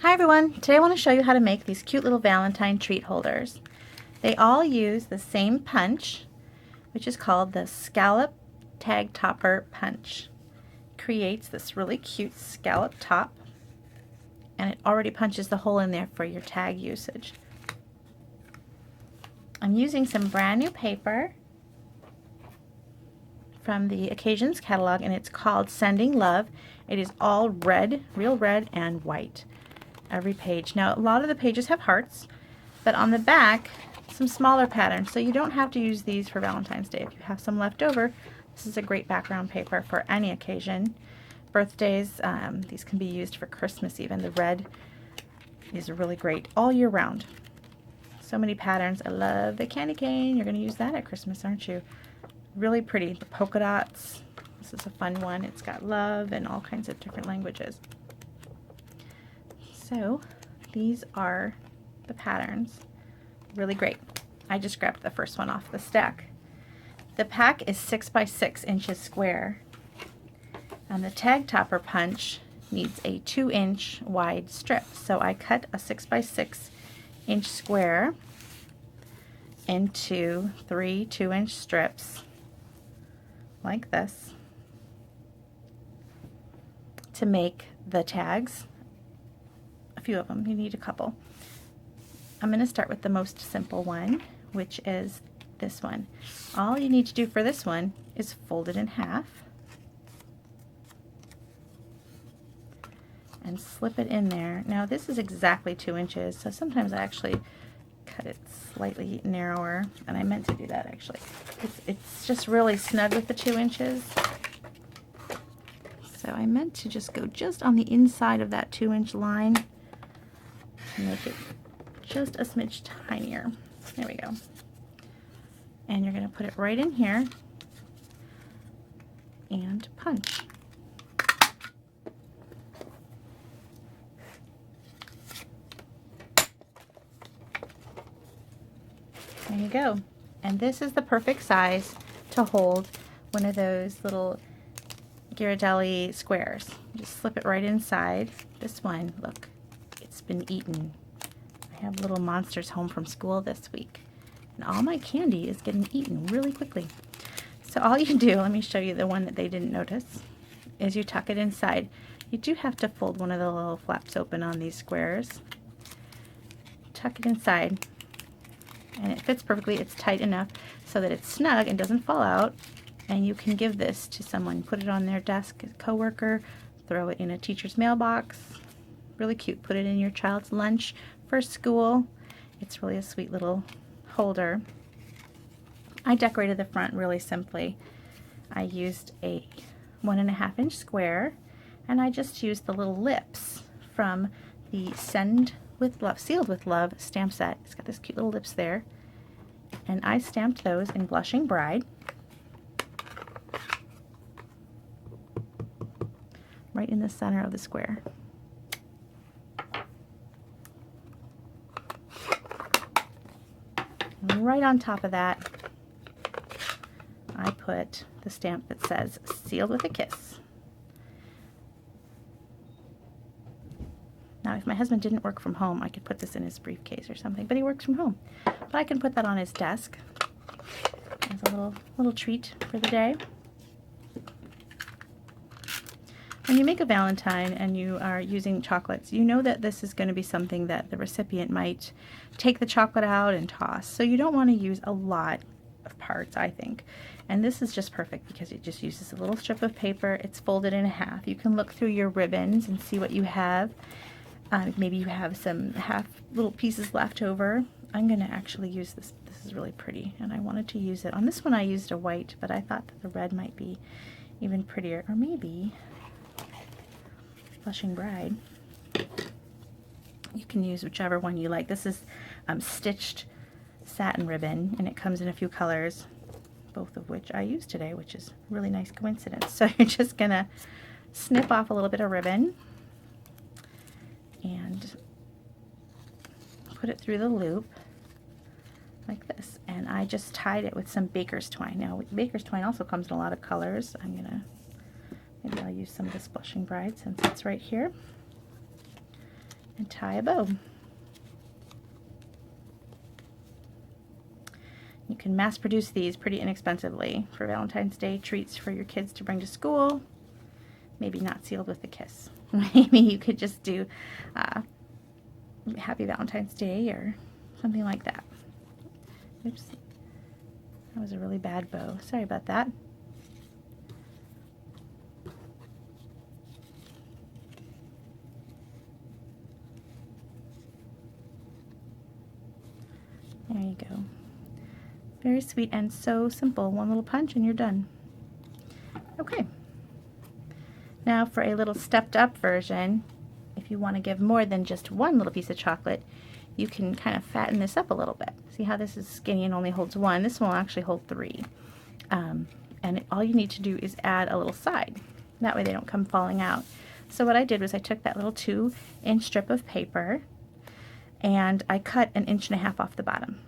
Hi everyone, today I want to show you how to make these cute little Valentine treat holders. They all use the same punch, which is called the Scallop Tag Topper punch. It creates this really cute scallop top, and it already punches the hole in there for your tag usage. I'm using some brand new paper from the Occasions catalog, and it's called Sending Love. It is all red, real red and white. Every page. Now a lot of the pages have hearts, but on the back some smaller patterns, so you don't have to use these for Valentine's Day. If you have some left over, this is a great background paper for any occasion. Birthdays, these can be used for Christmas even. The red is really great all year round. So many patterns. I love the candy cane. You're going to use that at Christmas, aren't you? Really pretty. The polka dots. This is a fun one. It's got love and all kinds of different languages. So these are the patterns. Really great. I just grabbed the first one off the stack. The pack is 6 by 6 inches square, and the tag topper punch needs a 2-inch wide strip. So I cut a 6 by 6 inch square into 3 2-inch strips like this to make the tags. Few of them. You need a couple. I'm going to start with the most simple one, which is this one. All you need to do for this one is fold it in half and slip it in there. Now this is exactly 2 inches, so sometimes I actually cut it slightly narrower, and I meant to do that actually. It's just really snug with the 2 inches. So I meant to just go just on the inside of that 2-inch line. Make it just a smidge tinier. There we go. And you're going to put it right in here and punch. There you go. And this is the perfect size to hold one of those little Ghirardelli squares. Just slip it right inside. This one, look. It's been eaten. I have little monsters home from school this week, and all my candy is getting eaten really quickly. So all you do, let me show you the one that they didn't notice, is you tuck it inside. You do have to fold one of the little flaps open on these squares. Tuck it inside, and it fits perfectly. It's tight enough so that it's snug and doesn't fall out, and you can give this to someone. Put it on their desk, a coworker, throw it in a teacher's mailbox. Really cute. Put it in your child's lunch for school. It's really a sweet little holder. I decorated the front really simply. I used a 1.5-inch square, and I just used the little lips from the Send with Love, Sealed with Love stamp set. It's got this cute little lips there, and I stamped those in Blushing Bride right in the center of the square. Right on top of that, I put the stamp that says Sealed with a Kiss. Now, if my husband didn't work from home, I could put this in his briefcase or something, but he works from home. But I can put that on his desk as a little treat for the day. When you make a Valentine and you are using chocolates, you know that this is going to be something that the recipient might take the chocolate out and toss. So you don't want to use a lot of parts, I think. And this is just perfect because it just uses a little strip of paper. It's folded in half. You can look through your ribbons and see what you have. Maybe you have some little pieces left over. I'm going to actually use this. This is really pretty, and I wanted to use it. On this one I used a white, but I thought that the red might be even prettier. Or maybe Blushing Bride. You can use whichever one you like. This is stitched satin ribbon, and it comes in a few colors, both of which I used today, which is a really nice coincidence. So you're just gonna snip off a little bit of ribbon and put it through the loop like this, and I just tied it with some baker's twine. Now baker's twine also comes in a lot of colors. Maybe I'll use some of this Blushing Bride since it's right here. and tie a bow. You can mass produce these pretty inexpensively for Valentine's Day treats for your kids to bring to school. Maybe not sealed with a kiss. Maybe you could just do Happy Valentine's Day or something like that. Oops. That was a really bad bow. Sorry about that. There you go. Very sweet and so simple. One little punch and you're done. Okay. Now for a little stepped up version, if you want to give more than just one little piece of chocolate, you can kind of fatten this up a little bit. See how this is skinny and only holds one? This one will actually hold three. All you need to do is add a little side. That way they don't come falling out. So what I did was I took that little 2-inch strip of paper and I cut 1.5 inches off the bottom.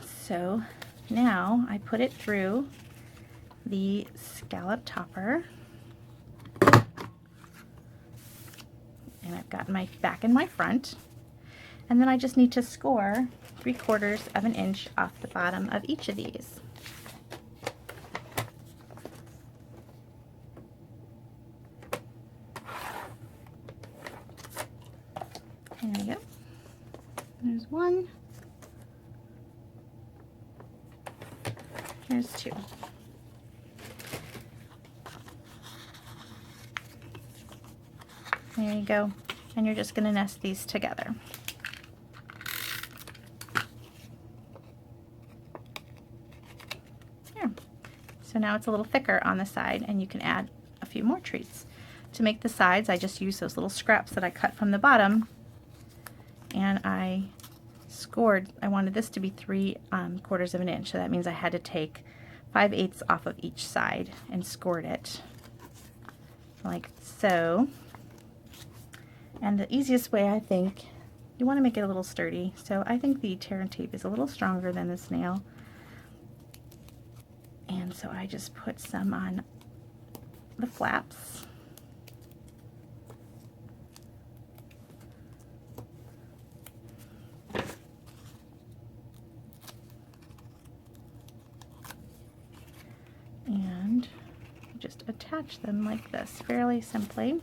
So now I put it through the scallop topper, and I've got my back and my front, and then I just need to score 3/4 of an inch off the bottom of each of these. There we go. There's one. Here's two. There you go. And you're just going to nest these together. There. So now it's a little thicker on the side, and you can add a few more treats. To make the sides, I just use those little scraps that I cut from the bottom, and I scored. I wanted this to be 3/4 of an inch, so that means I had to take 5/8 off of each side and scored it like so. And the easiest way, I think, you want to make it a little sturdy, so I think the tear and tape is a little stronger than the snail, and so I just put some on the flaps. And just attach them like this, fairly simply.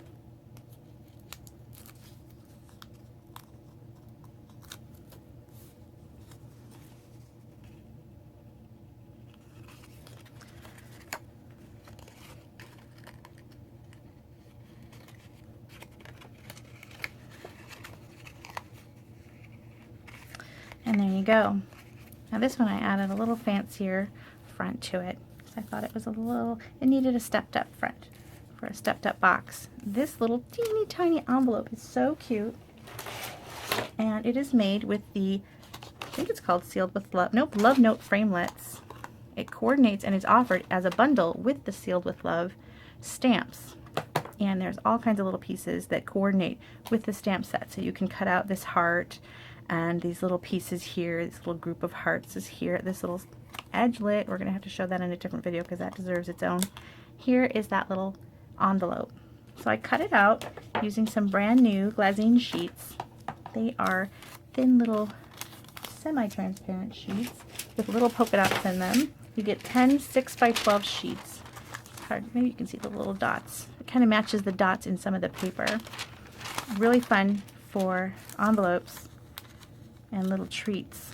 And there you go. Now this one I added a little fancier front to it. I thought it was it needed a stepped up front for a stepped up box. This little teeny tiny envelope is so cute, and it is made with I think it's called Sealed with Love, nope, Love Note framelets. It coordinates and is offered as a bundle with the Sealed with Love stamps, and there's all kinds of little pieces that coordinate with the stamp set, so you can cut out this heart and these little pieces here. This little group of hearts is here. This little edgelet, we're going to have to show that in a different video because that deserves its own. Here is that little envelope. So I cut it out using some brand new glassine sheets. They are thin little semi-transparent sheets with little polka dots in them. You get 10 6x12 sheets. It's hard, maybe you can see the little dots. It kind of matches the dots in some of the paper. Really fun for envelopes and little treats.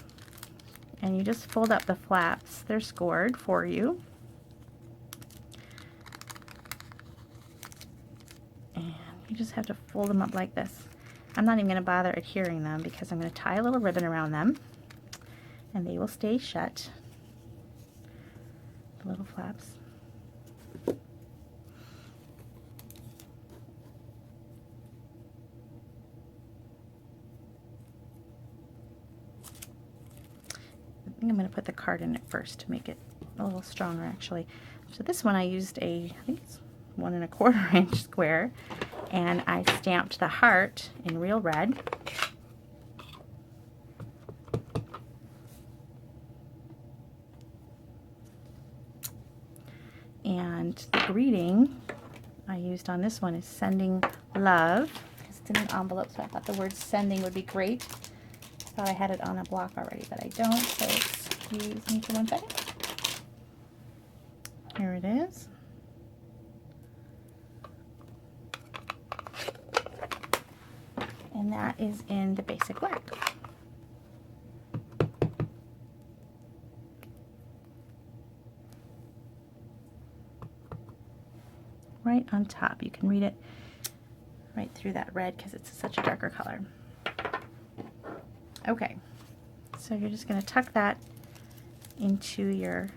And you just fold up the flaps. They're scored for you. And you just have to fold them up like this. I'm not even going to bother adhering them because I'm going to tie a little ribbon around them and they will stay shut. The little flaps. I think I'm going to put the card in it first to make it a little stronger actually. So this one I used I think it's 1 1/4 inch square, and I stamped the heart in real red. And the greeting I used on this one is sending love, because It's in an envelope, so I thought the word sending would be great. I thought I had it on a block already, but I don't, so excuse me for 1 second. Here it is. And that is in the basic black. Right on top. You can read it right through that red because it's such a darker color. Okay, so you're just going to tuck that into your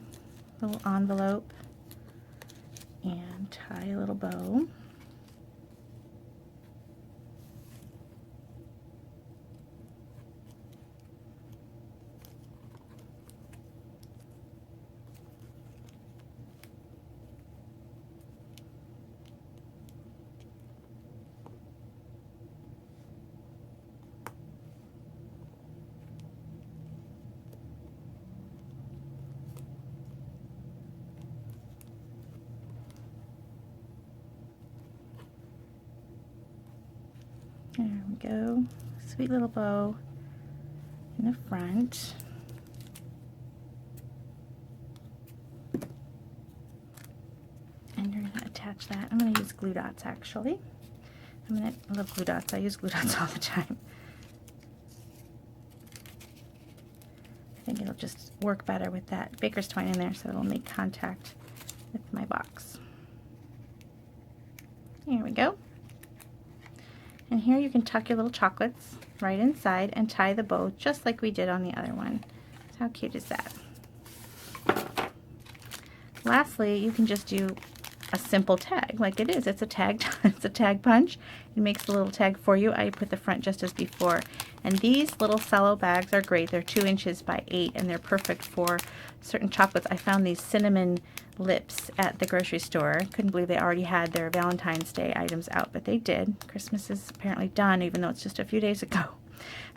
little envelope and tie a little bow. There we go. Sweet little bow in the front. And you're going to attach that. I'm going to use glue dots actually. I love glue dots. I use glue dots all the time. I think it'll just work better with that baker's twine in there, so it'll make contact with my box. Here we go. And here you can tuck your little chocolates right inside and tie the bow just like we did on the other one. So how cute is that? Lastly, you can just do a simple tag like it is. It's a tag, it's a tag punch. It makes the little tag for you. I put the front just as before. And these little cello bags are great. They're 2 inches by 8 and they're perfect for certain chocolates. I found these cinnamon lips at the grocery store. Couldn't believe they already had their Valentine's Day items out, but they did. Christmas is apparently done, even though it's just a few days ago.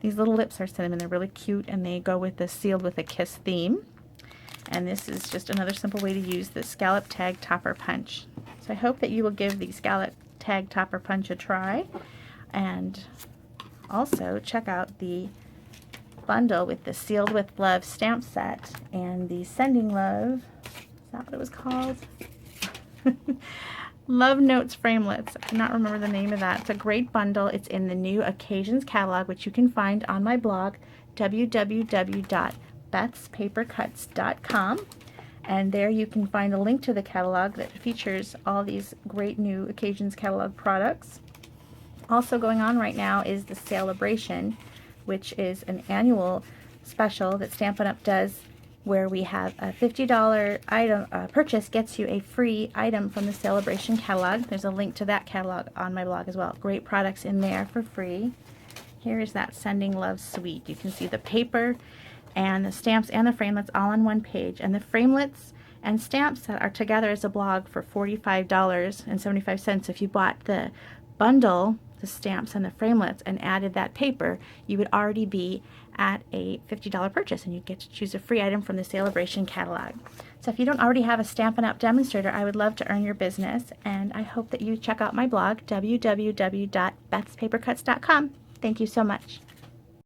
These little lips are cinnamon. They're really cute, and they go with the Sealed with a Kiss theme. And this is just another simple way to use the Scallop Tag Topper Punch. So I hope that you will give the Scallop Tag Topper Punch a try, and also check out the bundle with the Sealed with Love stamp set and the Sending Love. Is that what it was called? Love Notes Framelits. I cannot remember the name of that. It's a great bundle. It's in the new Occasions catalog, which you can find on my blog, www.bethspapercuts.com. And there you can find a link to the catalog that features all these great new Occasions catalog products. Also going on right now is the Celebration, which is an annual special that Stampin' Up! Does, where we have a $50 item purchase gets you a free item from the Celebration catalog. There's a link to that catalog on my blog as well. Great products in there for free. Here is that Sending Love Suite. You can see the paper and the stamps and the framelits all on one page. And the framelits and stamps that are together as a blog for $45.75. If you bought the bundle, the stamps and the framelits, and added that paper, you would already be at a $50 purchase, and you get to choose a free item from the Celebration catalog. So if you don't already have a Stampin' Up! Demonstrator, I would love to earn your business, and I hope that you check out my blog, www.bethspapercuts.com. Thank you so much.